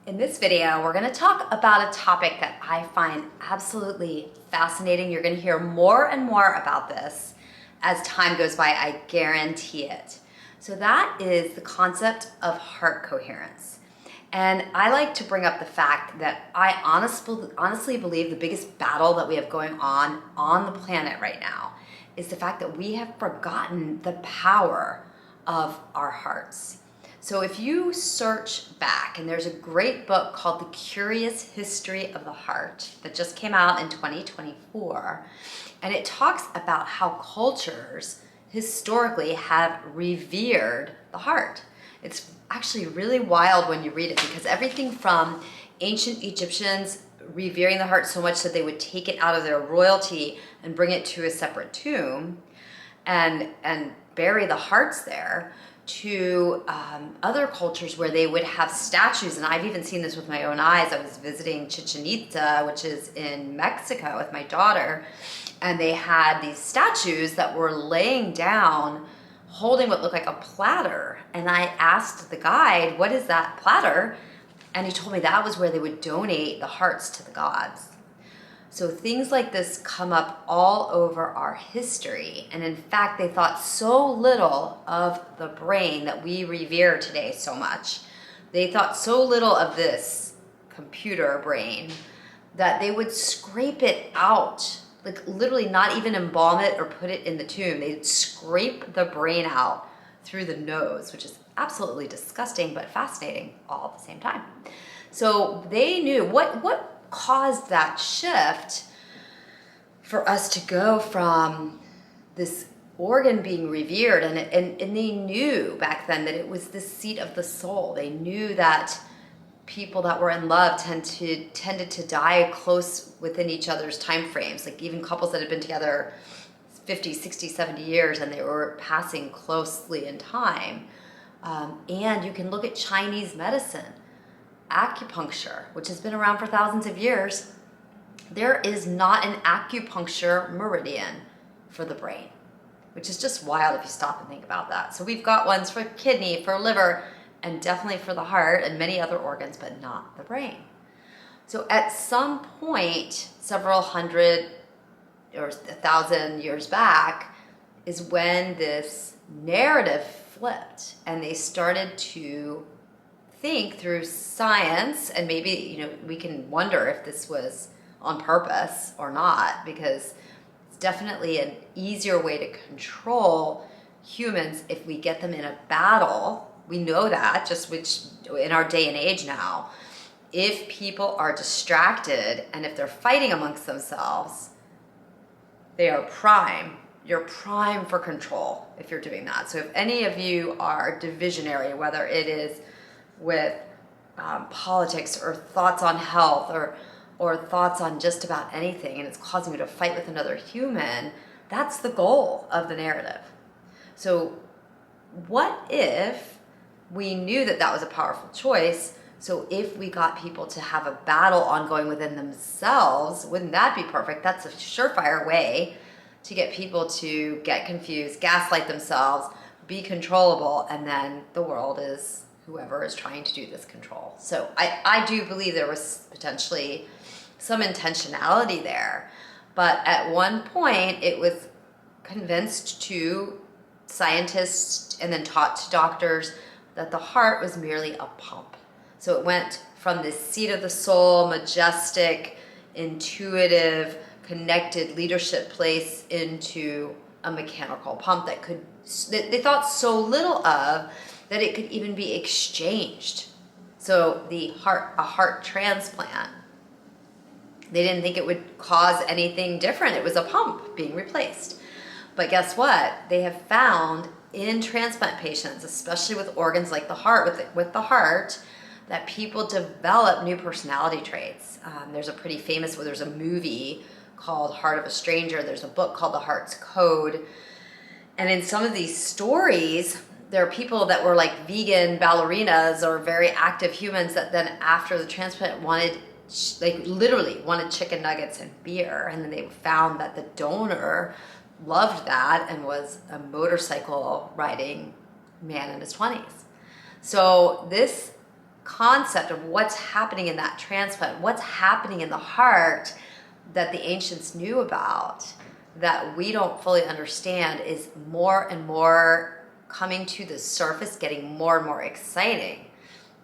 In this video, we're going to talk about a topic that I find absolutely fascinating. You're going to hear more and more about this as time goes by, I guarantee it. So that is the concept of heart coherence. And I like to bring up the fact that I honestly believe the biggest battle that we have going on the planet right now is the fact that we have forgotten the power of our hearts. So if you search back, and there's a great book called The Curious History of the Heart that just came out in 2024, and it talks about how cultures historically have revered the heart. It's actually really wild when you read it, because everything from ancient Egyptians revering the heart so much that they would take it out of their royalty and bring it to a separate tomb and bury the hearts there, to other cultures where they would have statues. And I've even seen this with my own eyes. I was visiting Chichen Itza, which is in Mexico, with my daughter, and they had these statues that were laying down holding what looked like a platter. And I asked the guide, what is that platter? And he told me that was where they would donate the hearts to the gods. So things like this come up all over our history. And in fact, they thought so little of the brain that we revere today so much. They thought so little of this computer brain that they would scrape it out, like literally not even embalm it or put it in the tomb. They'd scrape the brain out through the nose, which is absolutely disgusting but fascinating all at the same time. So they knew what caused that shift for us to go from this organ being revered, and they knew back then that it was the seat of the soul. They knew that people that were in love tended to die close within each other's time frames, like even couples that had been together 50, 60, 70 years, and they were passing closely in time. And you can look at Chinese medicine, acupuncture, which has been around for thousands of years. There is not an acupuncture meridian for the brain, which is just wild if you stop and think about that. So we've got ones for kidney, for liver, and definitely for the heart and many other organs, but not the brain. So at some point, several hundred or 1,000 years back, is when this narrative flipped, and they started to think through science. And maybe, we can wonder if this was on purpose or not, because it's definitely an easier way to control humans if we get them in a battle. We know that, just which in our day and age now, if people are distracted and if they're fighting amongst themselves, they are prime. You're prime for control if you're doing that. So if any of you are divisionary, whether it is with politics or thoughts on health or thoughts on just about anything, and it's causing you to fight with another human, that's the goal of the narrative. So what if we knew that that was a powerful choice? So if we got people to have a battle ongoing within themselves, wouldn't that be perfect? That's a surefire way to get people to get confused, gaslight themselves, be controllable, and then the world is whoever is trying to do this control. So I do believe there was potentially some intentionality there. But at one point, it was convinced to scientists and then taught to doctors that the heart was merely a pump. So it went from this seat of the soul, majestic, intuitive, connected leadership place into a mechanical pump that they thought so little of that it could even be exchanged. So a heart transplant, they didn't think it would cause anything different. It was a pump being replaced. But guess what? They have found in transplant patients, especially with organs like the heart, with the heart, that people develop new personality traits. There's a movie called Heart of a Stranger. There's a book called The Heart's Code. And in some of these stories, there are people that were like vegan ballerinas or very active humans that then after the transplant literally wanted chicken nuggets and beer. And then they found that the donor loved that and was a motorcycle riding man in his 20s. So this concept of what's happening in that transplant, what's happening in the heart that the ancients knew about that we don't fully understand is more and more coming to the surface, getting more and more exciting.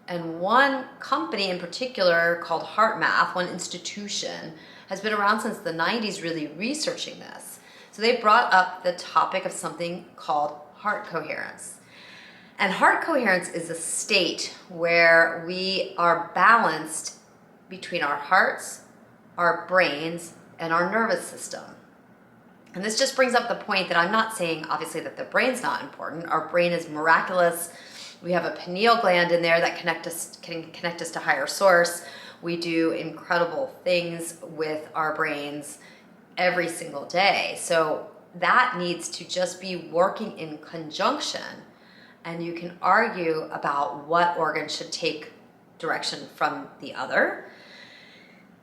And one company in particular called HeartMath, one institution, has been around since the 90s really researching this. So they brought up the topic of something called heart coherence. And heart coherence is a state where we are balanced between our hearts, our brains, and our nervous system. And this just brings up the point that I'm not saying, obviously, that the brain's not important. Our brain is miraculous. We have a pineal gland in there that can connect us to higher source. We do incredible things with our brains every single day. So that needs to just be working in conjunction. And you can argue about what organ should take direction from the other.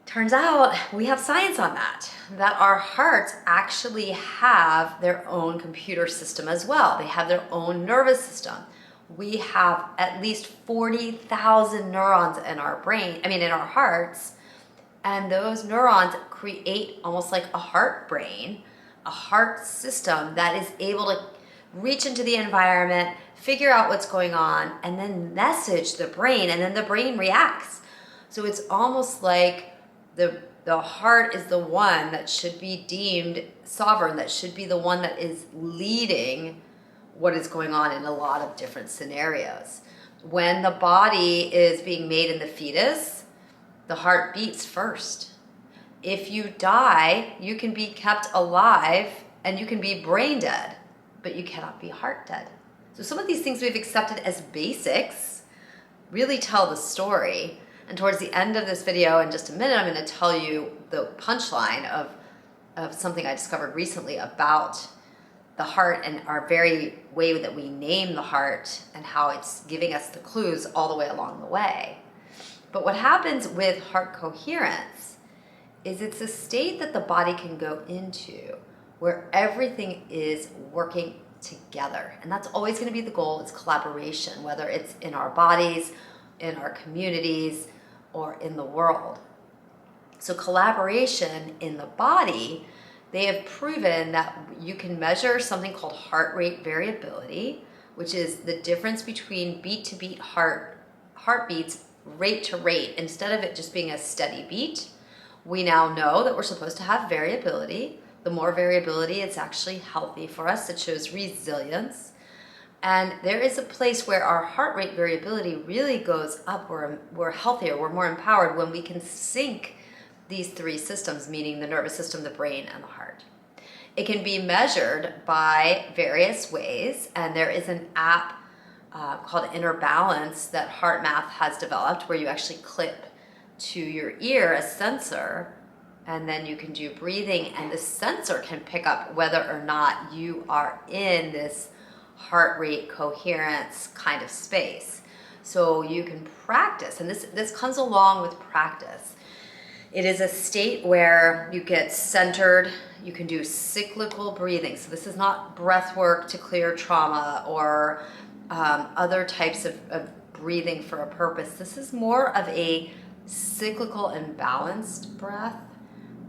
Turns out we have science on that our hearts actually have their own computer system as well. They have their own nervous system. We have at least 40,000 neurons in our brain, in our hearts, and those neurons create almost like a heart brain, a heart system that is able to reach into the environment, figure out what's going on, and then message the brain, and then the brain reacts. So it's almost like the heart is the one that should be deemed sovereign, that should be the one that is leading what is going on in a lot of different scenarios. When the body is being made in the fetus, the heart beats first. If you die, you can be kept alive and you can be brain dead, but you cannot be heart dead. So some of these things we've accepted as basics really tell the story. And towards the end of this video, in just a minute, I'm going to tell you the punchline of something I discovered recently about the heart and our very way that we name the heart and how it's giving us the clues all the way along the way. But what happens with heart coherence is it's a state that the body can go into where everything is working together. And that's always going to be the goal. It's collaboration, whether it's in our bodies, in our communities, or in the world. So collaboration in the body, they have proven that you can measure something called heart rate variability, which is the difference between beat to beat heartbeats, rate to rate. Instead of it just being a steady beat, we now know that we're supposed to have variability. The more variability, it's actually healthy for us. It shows resilience. And there is a place where our heart rate variability really goes up. We're healthier, we're more empowered when we can sync these three systems, meaning the nervous system, the brain, and the heart. It can be measured by various ways, and there is an app called Inner Balance that HeartMath has developed where you actually clip to your ear a sensor, and then you can do breathing, and the sensor can pick up whether or not you are in this heart rate coherence kind of space. So you can practice, and this comes along with practice. It is a state where you get centered. You can do cyclical breathing. So this is not breath work to clear trauma or other types of breathing for a purpose. This is more of a cyclical and balanced breath.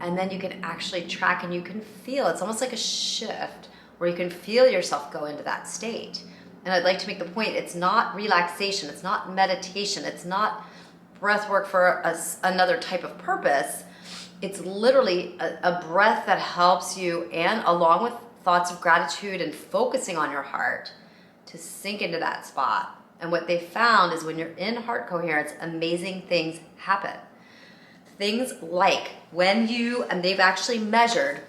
And then you can actually track and you can feel, it's almost like a shift where you can feel yourself go into that state. And I'd like to make the point, it's not relaxation, it's not meditation, it's not breath work for another type of purpose. It's literally a breath that helps you, and along with thoughts of gratitude and focusing on your heart, to sink into that spot. And what they found is when you're in heart coherence, amazing things happen. Things like and they've actually measured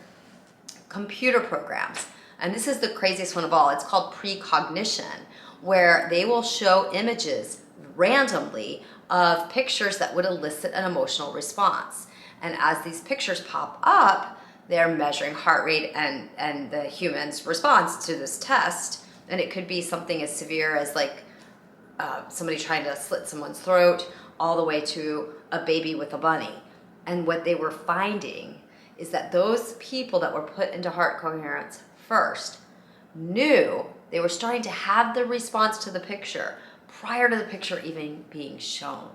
computer programs. And this is the craziest one of all. It's called precognition, where they will show images randomly of pictures that would elicit an emotional response. And as these pictures pop up, they're measuring heart rate and the human's response to this test. And it could be something as severe as somebody trying to slit someone's throat, all the way to a baby with a bunny. And what they were finding is that those people that were put into heart coherence first knew they were starting to have the response to the picture, prior to the picture even being shown.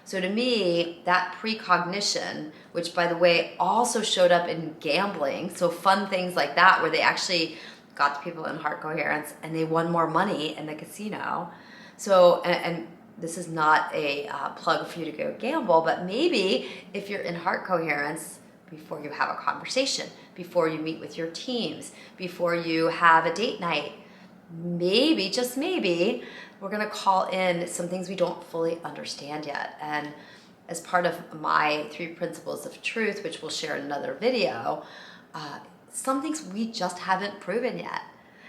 So to me, that precognition, which by the way also showed up in gambling, so fun things like that where they actually got the people in heart coherence and they won more money in the casino. So, and this is not a plug for you to go gamble, but maybe if you're in heart coherence, before you have a conversation, before you meet with your teams, before you have a date night, maybe, just maybe, we're gonna call in some things we don't fully understand yet. And as part of my 3 principles of truth, which we'll share in another video, some things we just haven't proven yet.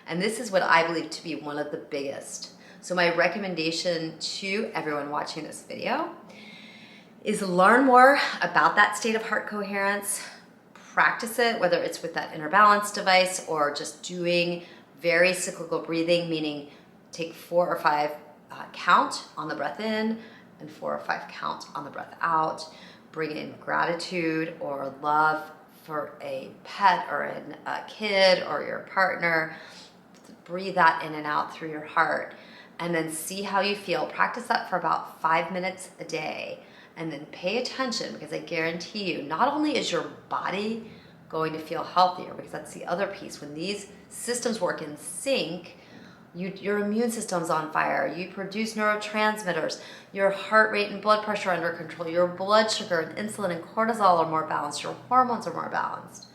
And this is what I believe to be one of the biggest. So my recommendation to everyone watching this video is learn more about that state of heart coherence, practice it, whether it's with that inner balance device or just doing very cyclical breathing, meaning take 4 or 5 count on the breath in and 4 or 5 count on the breath out. Bring in gratitude or love for a pet or a kid or your partner. Breathe that in and out through your heart and then see how you feel. Practice that for about 5 minutes a day and then pay attention, because I guarantee you, not only is your body going to feel healthier, because that's the other piece. When these systems work in sync, your immune system's on fire, you produce neurotransmitters, your heart rate and blood pressure are under control, your blood sugar and insulin and cortisol are more balanced, your hormones are more balanced.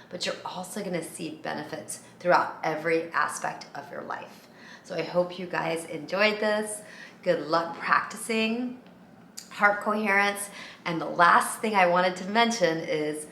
But you're also gonna see benefits throughout every aspect of your life. So I hope you guys enjoyed this. Good luck practicing heart coherence. And the last thing I wanted to mention is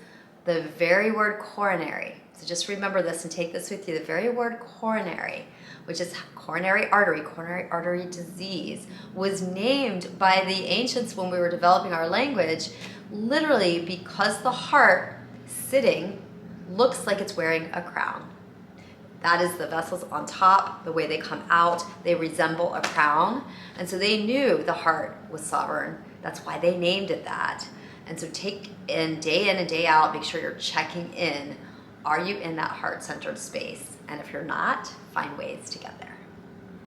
the very word coronary. So just remember this and take this with you. The very word coronary, which is coronary artery disease, was named by the ancients when we were developing our language, literally because the heart sitting looks like it's wearing a crown. That is the vessels on top, the way they come out, they resemble a crown. And so they knew the heart was sovereign. That's why they named it that. And so take in and day out, make sure you're checking in. Are you in that heart-centered space? And if you're not, find ways to get there.